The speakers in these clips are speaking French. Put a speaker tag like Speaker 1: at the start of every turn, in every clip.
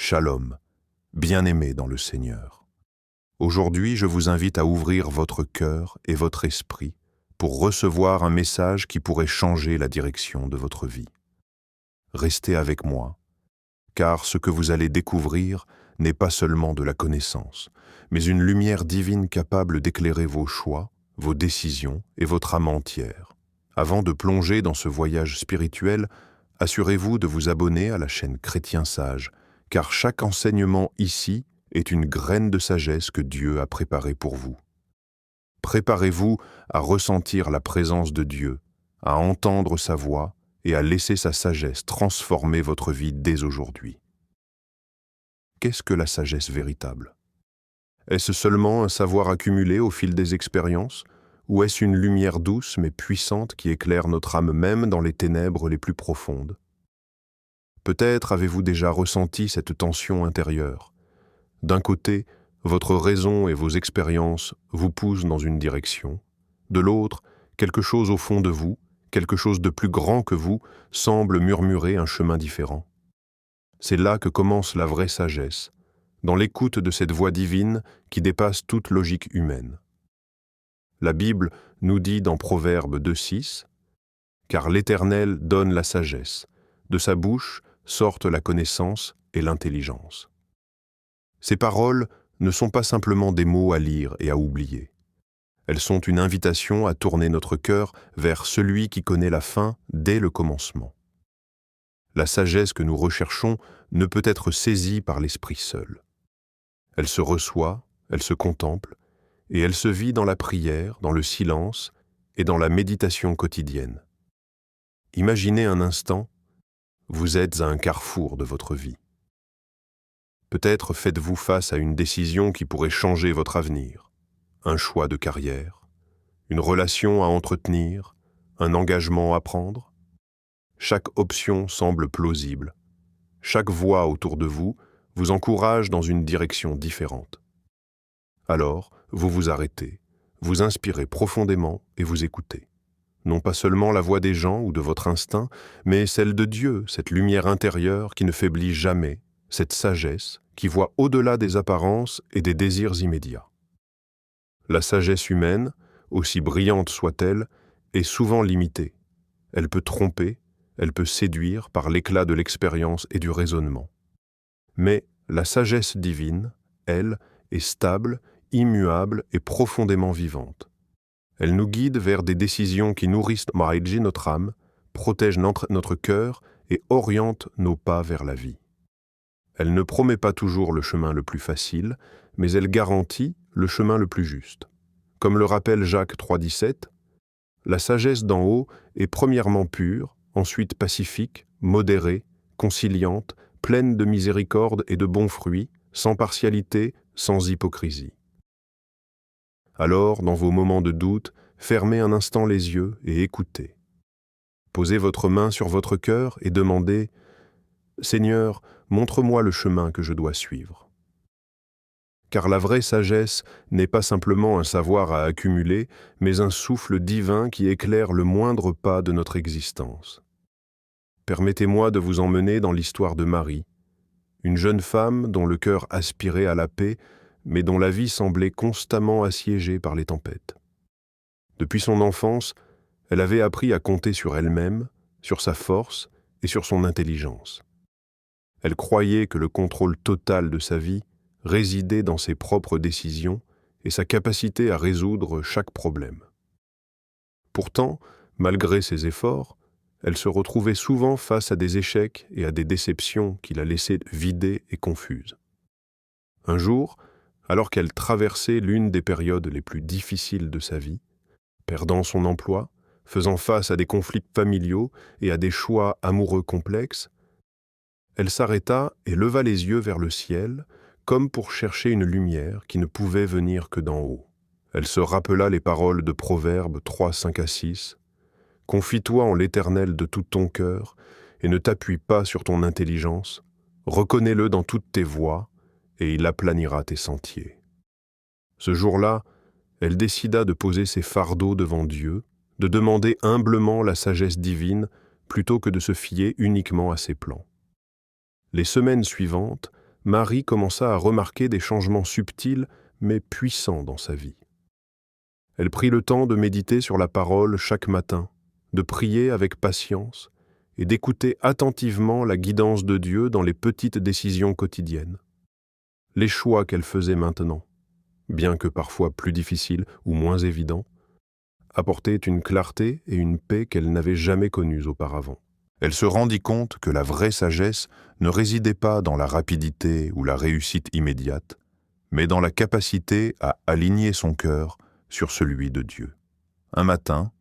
Speaker 1: Shalom, bien-aimés dans le Seigneur. Aujourd'hui, je vous invite à ouvrir votre cœur et votre esprit pour recevoir un message qui pourrait changer la direction de votre vie. Restez avec moi, car ce que vous allez découvrir n'est pas seulement de la connaissance, mais une lumière divine capable d'éclairer vos choix, vos décisions et votre âme entière. Avant de plonger dans ce voyage spirituel, assurez-vous de vous abonner à la chaîne Chrétien Sage, car chaque enseignement ici est une graine de sagesse que Dieu a préparée pour vous. Préparez-vous à ressentir la présence de Dieu, à entendre sa voix et à laisser sa sagesse transformer votre vie dès aujourd'hui. Qu'est-ce que la sagesse véritable? Est-ce seulement un savoir accumulé au fil des expériences, ou est-ce une lumière douce mais puissante qui éclaire notre âme même dans les ténèbres les plus profondes? Peut-être avez-vous déjà ressenti cette tension intérieure. D'un côté, votre raison et vos expériences vous poussent dans une direction. De l'autre, quelque chose au fond de vous, quelque chose de plus grand que vous, semble murmurer un chemin différent. C'est là que commence la vraie sagesse, dans l'écoute de cette voix divine qui dépasse toute logique humaine. La Bible nous dit dans Proverbes 2:6 « Car l'Éternel donne la sagesse, de sa bouche sortent la connaissance et l'intelligence. » Ces paroles ne sont pas simplement des mots à lire et à oublier. Elles sont une invitation à tourner notre cœur vers celui qui connaît la fin dès le commencement. La sagesse que nous recherchons ne peut être saisie par l'esprit seul. Elle se reçoit, elle se contemple, et elle se vit dans la prière, dans le silence et dans la méditation quotidienne. Imaginez un instant, vous êtes à un carrefour de votre vie. Peut-être faites-vous face à une décision qui pourrait changer votre avenir, un choix de carrière, une relation à entretenir, un engagement à prendre. Chaque option semble plausible. Chaque voix autour de vous vous encourage dans une direction différente. Alors, vous vous arrêtez, vous inspirez profondément et vous écoutez. Non pas seulement la voix des gens ou de votre instinct, mais celle de Dieu, cette lumière intérieure qui ne faiblit jamais, cette sagesse qui voit au-delà des apparences et des désirs immédiats. La sagesse humaine, aussi brillante soit-elle, est souvent limitée. Elle peut tromper, elle peut séduire par l'éclat de l'expérience et du raisonnement. Mais la sagesse divine, elle, est stable, immuable et profondément vivante. Elle nous guide vers des décisions qui nourrissent notre âme, protègent notre cœur et orientent nos pas vers la vie. Elle ne promet pas toujours le chemin le plus facile, mais elle garantit le chemin le plus juste. Comme le rappelle Jacques 3,17, la sagesse d'en haut est premièrement pure, ensuite pacifique, modérée, conciliante, pleine de miséricorde et de bons fruits, sans partialité, sans hypocrisie. Alors, dans vos moments de doute, fermez un instant les yeux et écoutez. Posez votre main sur votre cœur et demandez « Seigneur, montre-moi le chemin que je dois suivre. » Car la vraie sagesse n'est pas simplement un savoir à accumuler, mais un souffle divin qui éclaire le moindre pas de notre existence. Permettez-moi de vous emmener dans l'histoire de Marie, une jeune femme dont le cœur aspirait à la paix, mais dont la vie semblait constamment assiégée par les tempêtes. Depuis son enfance, elle avait appris à compter sur elle-même, sur sa force et sur son intelligence. Elle croyait que le contrôle total de sa vie résidait dans ses propres décisions et sa capacité à résoudre chaque problème. Pourtant, malgré ses efforts, elle se retrouvait souvent face à des échecs et à des déceptions qui la laissaient vidée et confuse. Un jour, alors qu'elle traversait l'une des périodes les plus difficiles de sa vie, perdant son emploi, faisant face à des conflits familiaux et à des choix amoureux complexes, elle s'arrêta et leva les yeux vers le ciel, comme pour chercher une lumière qui ne pouvait venir que d'en haut. Elle se rappela les paroles de Proverbes 3, 5-6. « Confie-toi en l'Éternel de tout ton cœur et ne t'appuie pas sur ton intelligence. Reconnais-le dans toutes tes voies et il aplanira tes sentiers. » Ce jour-là, elle décida de poser ses fardeaux devant Dieu, de demander humblement la sagesse divine plutôt que de se fier uniquement à ses plans. Les semaines suivantes,
Speaker 2: Marie commença à remarquer des changements subtils mais puissants dans sa vie. Elle prit le temps de méditer sur la parole chaque matin, de prier avec patience et d'écouter attentivement la guidance de Dieu dans les petites décisions quotidiennes. Les choix qu'elle faisait maintenant, bien que parfois plus difficiles ou moins évidents, apportaient une clarté et une paix qu'elle n'avait jamais connues auparavant.
Speaker 1: Elle se rendit compte que la vraie sagesse ne résidait pas dans la rapidité ou la réussite immédiate, mais dans la capacité à aligner son cœur sur celui de Dieu. Un matin,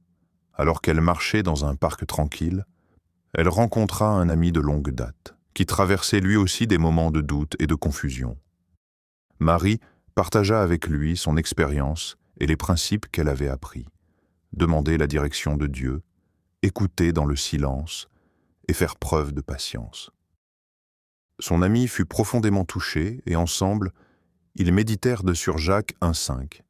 Speaker 1: alors qu'elle marchait dans un parc tranquille, elle rencontra un ami de longue date, qui traversait lui aussi des moments de doute et de confusion. Marie partagea avec lui son expérience et les principes qu'elle avait appris, demander la direction de Dieu, écouter dans le silence et faire preuve de patience. Son ami fut profondément touché et ensemble, ils méditèrent sur Jacques 1,5.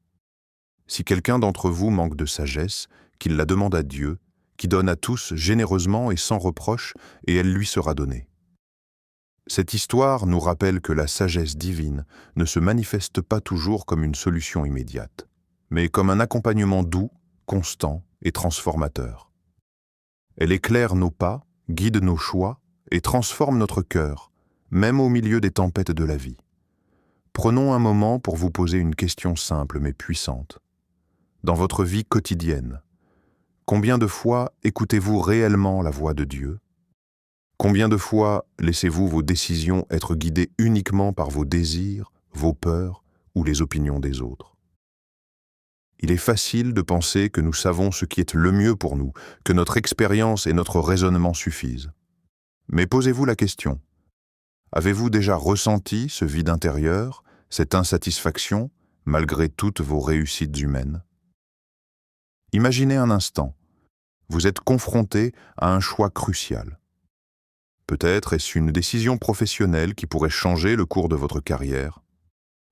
Speaker 1: Si quelqu'un d'entre vous manque de sagesse, qu'il la demande à Dieu, qui donne à tous généreusement et sans reproche, et elle lui sera donnée. Cette histoire nous rappelle que la sagesse divine ne se manifeste pas toujours comme une solution immédiate, mais comme un accompagnement doux, constant et transformateur. Elle éclaire nos pas, guide nos choix et transforme notre cœur, même au milieu des tempêtes de la vie. Prenons un moment pour vous poser une question simple mais puissante. Dans votre vie quotidienne, combien de fois écoutez-vous réellement la voix de Dieu? Combien de fois laissez-vous vos décisions être guidées uniquement par vos désirs, vos peurs ou les opinions des autres? Il est facile de penser que nous savons ce qui est le mieux pour nous, que notre expérience et notre raisonnement suffisent. Mais posez-vous la question, avez-vous déjà ressenti ce vide intérieur, cette insatisfaction, malgré toutes vos réussites humaines? Imaginez un instant, vous êtes confronté à un choix crucial. Peut-être est-ce une décision professionnelle qui pourrait changer le cours de votre carrière,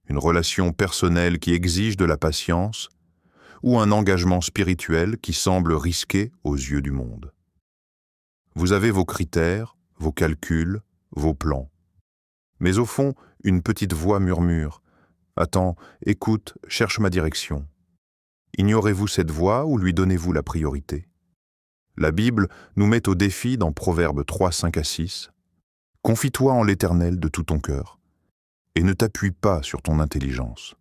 Speaker 1: une relation personnelle qui exige de la patience, ou un engagement spirituel qui semble risqué aux yeux du monde. Vous avez vos critères, vos calculs, vos plans. Mais au fond, une petite voix murmure « Attends, écoute, cherche ma direction ». Ignorez-vous cette voix ou lui donnez-vous la priorité? La Bible nous met au défi dans Proverbes 3, 5-6. « Confie-toi en l'Éternel de tout ton cœur, et ne t'appuie pas sur ton intelligence.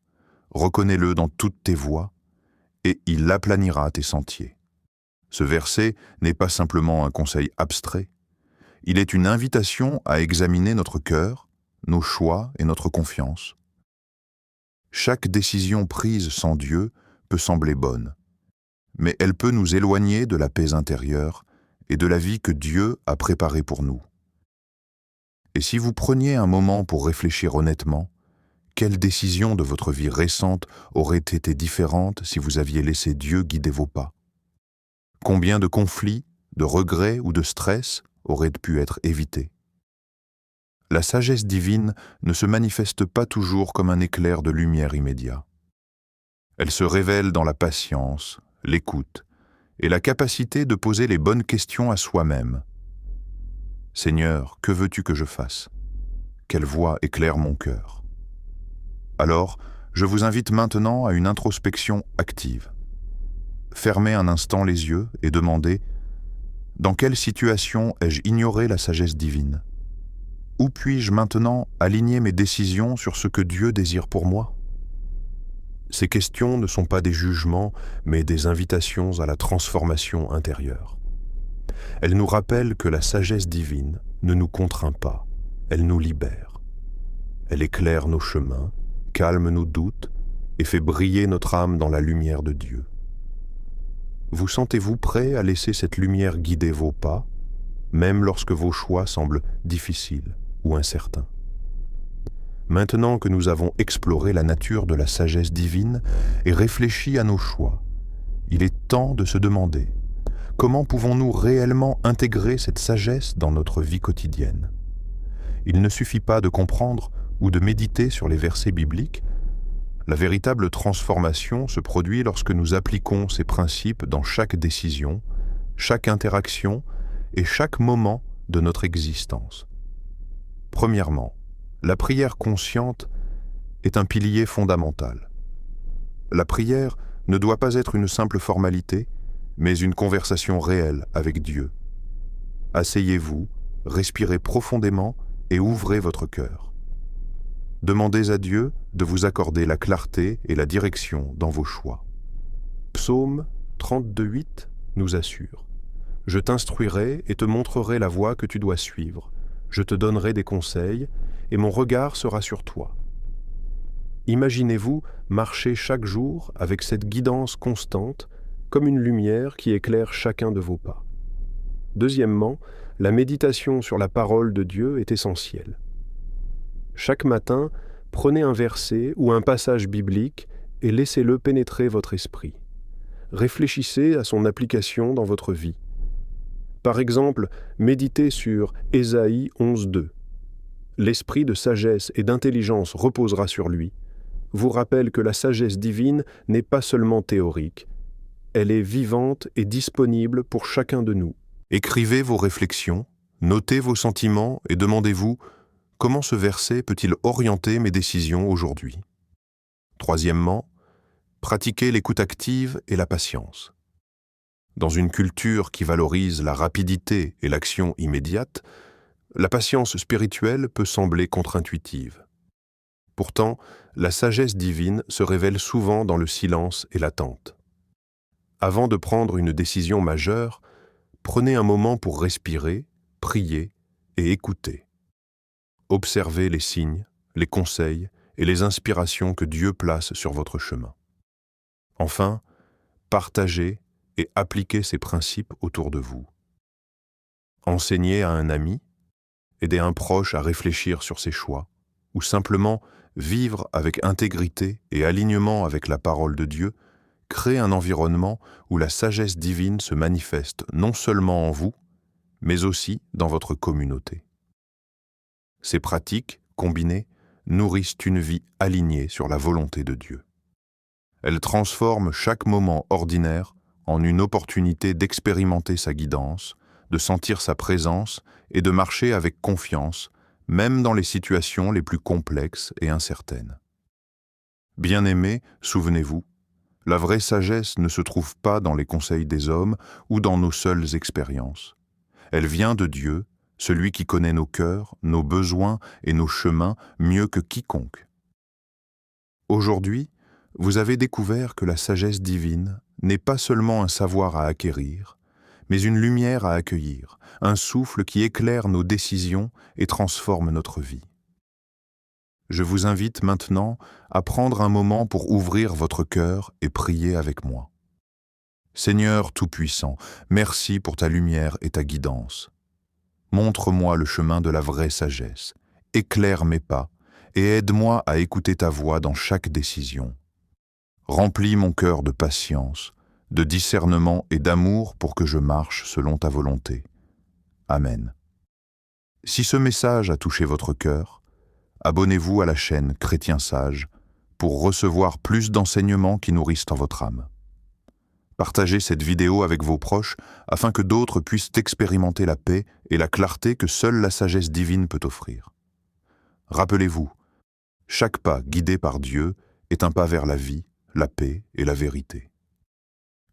Speaker 1: Reconnais-le dans toutes tes voies, et il aplanira tes sentiers. » Ce verset n'est pas simplement un conseil abstrait, il est une invitation à examiner notre cœur, nos choix et notre confiance. Chaque décision prise sans Dieu peut sembler bonne, mais elle peut nous éloigner de la paix intérieure et de la vie que Dieu a préparée pour nous. Et si vous preniez un moment pour réfléchir honnêtement, quelle décision de votre vie récente aurait été différente si vous aviez laissé Dieu guider vos pas? Combien de conflits, de regrets ou de stress auraient pu être évités? La sagesse divine ne se manifeste pas toujours comme un éclair de lumière immédiat. Elle se révèle dans la patience, l'écoute et la capacité de poser les bonnes questions à soi-même. Seigneur, que veux-tu que je fasse? Quelle voix éclaire mon cœur? Alors, je vous invite maintenant à une introspection active. Fermez un instant les yeux et demandez « Dans quelle situation ai-je ignoré la sagesse divine? Où puis-je maintenant aligner mes décisions sur ce que Dieu désire pour moi ?» Ces questions ne sont pas des jugements, mais des invitations à la transformation intérieure. Elles nous rappellent que la sagesse divine ne nous contraint pas, elle nous libère. Elle éclaire nos chemins, calme nos doutes et fait briller notre âme dans la lumière de Dieu. Vous sentez-vous prêt à laisser cette lumière guider vos pas, même lorsque vos choix semblent difficiles ou incertains? Maintenant que nous avons exploré la nature de la sagesse divine et réfléchi à nos choix, il est temps de se demander comment pouvons-nous réellement intégrer cette sagesse dans notre vie quotidienne? Il ne suffit pas de comprendre ou de méditer sur les versets bibliques. La véritable transformation se produit lorsque nous appliquons ces principes dans chaque décision, chaque interaction et chaque moment de notre existence. Premièrement, La prière consciente est un pilier fondamental. La prière ne doit pas être une simple formalité, mais une conversation réelle avec Dieu. Asseyez-vous, respirez profondément et ouvrez votre cœur. Demandez à Dieu de vous accorder la clarté et la direction dans vos choix.
Speaker 2: Psaume 32:8 nous assure: « Je t'instruirai et te montrerai la voie que tu dois suivre. Je te donnerai des conseils et mon regard sera sur toi. » Imaginez-vous marcher chaque jour avec cette guidance constante, comme une lumière qui éclaire chacun de vos pas. Deuxièmement, la méditation sur la parole de Dieu est essentielle. Chaque matin, prenez un verset ou un passage biblique et laissez-le pénétrer votre esprit. Réfléchissez à son application dans votre vie. Par exemple, méditez sur Ésaïe 11:2. L'esprit de sagesse et d'intelligence reposera sur lui, vous rappelle que la sagesse divine n'est pas seulement théorique, elle est vivante et disponible pour chacun de nous.
Speaker 1: Écrivez vos réflexions, notez vos sentiments et demandez-vous comment ce verset peut-il orienter mes décisions aujourd'hui. Troisièmement, pratiquez l'écoute active et la patience. Dans une culture qui valorise la rapidité et l'action immédiate, la patience spirituelle peut sembler contre-intuitive. Pourtant, la sagesse divine se révèle souvent dans le silence et l'attente. Avant de prendre une décision majeure, prenez un moment pour respirer, prier et écouter. Observez les signes, les conseils et les inspirations que Dieu place sur votre chemin. Enfin, partagez et appliquez ces principes autour de vous. Enseignez à un ami, aidez un proche à réfléchir sur ses choix, ou simplement vivre avec intégrité et alignement avec la parole de Dieu, crée un environnement où la sagesse divine se manifeste non seulement en vous, mais aussi dans votre communauté. Ces pratiques, combinées, nourrissent une vie alignée sur la volonté de Dieu. Elles transforment chaque moment ordinaire en une opportunité d'expérimenter sa guidance, de sentir sa présence et de marcher avec confiance, même dans les situations les plus complexes et incertaines. Bien-aimés, souvenez-vous, la vraie sagesse ne se trouve pas dans les conseils des hommes ou dans nos seules expériences. Elle vient de Dieu, celui qui connaît nos cœurs, nos besoins et nos chemins mieux que quiconque. Aujourd'hui, vous avez découvert que la sagesse divine n'est pas seulement un savoir à acquérir, mais une lumière à accueillir, un souffle qui éclaire nos décisions et transforme notre vie. Je vous invite maintenant à prendre un moment pour ouvrir votre cœur et prier avec moi. Seigneur Tout-Puissant, merci pour ta lumière et ta guidance. Montre-moi le chemin de la vraie sagesse, éclaire mes pas et aide-moi à écouter ta voix dans chaque décision. Remplis mon cœur de patience, de discernement et d'amour pour que je marche selon ta volonté. Amen. Si ce message a touché votre cœur, abonnez-vous à la chaîne Chrétien Sage pour recevoir plus d'enseignements qui nourrissent en votre âme. Partagez cette vidéo avec vos proches afin que d'autres puissent expérimenter la paix et la clarté que seule la sagesse divine peut offrir. Rappelez-vous, chaque pas guidé par Dieu est un pas vers la vie, la paix et la vérité.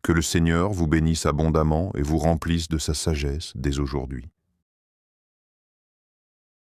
Speaker 1: Que le Seigneur vous bénisse abondamment et vous remplisse de sa sagesse dès aujourd'hui.